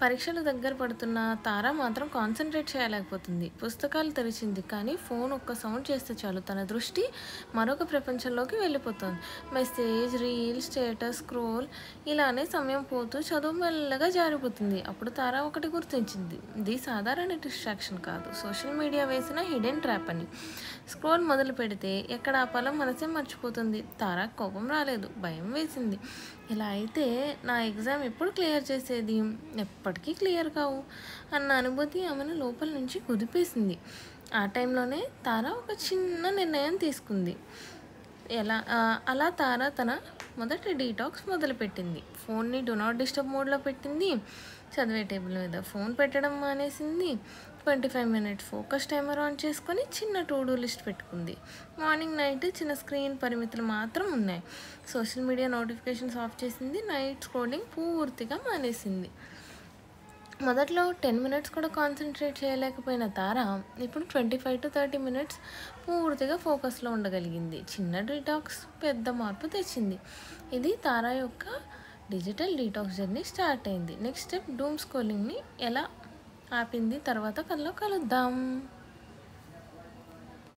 పరీక్షలు దగ్గర పడుతున్న తార మాత్రం కాన్సన్ట్రేట్ చేయలేకపోతుంది. పుస్తకాలు తెరిచింది కానీ ఫోన్ ఒక్క సౌండ్ చేస్తే చాలు తన దృష్టి మరొక ప్రపంచంలోకి వెళ్ళిపోతుంది. మెసేజ్, రీల్, స్టేటస్, స్క్రోల్ ఇలానే సమయం పోతూ చదువు మెల్లగా జారిపోతుంది. అప్పుడు తార ఒకటి గుర్తించింది, ఇది సాధారణ డిస్ట్రాక్షన్ కాదు, సోషల్ మీడియా వేసిన హిడెన్ ట్రాప్ అని. స్క్రోల్ మొదలు పెడితే ఎక్కడ ఆపాలో మనసే మర్చిపోతుంది. తార కోపం రాలేదు, భయం వేసింది. ఇలా అయితే నా ఎగ్జామ్ ఎప్పుడు క్లియర్ చేసేది, ఎప్పటికీ క్లియర్ కావు అన్న అనుభూతి ఆమెను లోపల నుంచి కుదిపేసింది. ఆ టైంలోనే తార ఒక చిన్న నిర్ణయం తీసుకుంది. అలా తార తన మొదటి డీటాక్స్ మొదలుపెట్టింది. ఫోన్ని డూ నాట్ డిస్టర్బ్ మోడ్లో పెట్టింది. చదివే టేబుల్ మీద ఫోన్ పెట్టడం మానేసింది. 25 మినిట్స్ ఫోకస్ టైమర్ ఆన్ చేసుకొని చిన్న టు డూ లిస్ట్ పెట్టుకుంది. మార్నింగ్ నైట్ చిన్న స్క్రీన్ పరిమితులు మాత్రం ఉన్నాయి. సోషల్ మీడియా నోటిఫికేషన్స్ ఆఫ్ చేసింది. నైట్ స్క్రోలింగ్ పూర్తిగా మానేసింది. మొదట్లో 10 మినిట్స్ కూడా కాన్సన్ట్రేట్ చేయలేకపోయిన తార ఇప్పుడు 25 to 30 మినిట్స్ పూర్తిగా ఫోకస్లో ఉండగలిగింది. చిన్న డీటాక్స్ పెద్ద మార్పు తెచ్చింది. ఇది తార యొక్క డిజిటల్ డీటాక్స్ జర్నీ స్టార్ట్ అయింది. నెక్స్ట్ స్టెప్ డూమ్ స్క్రోలింగ్ని ఎలా ఆపింది తర్వాత కల్లో కలుద్దాం.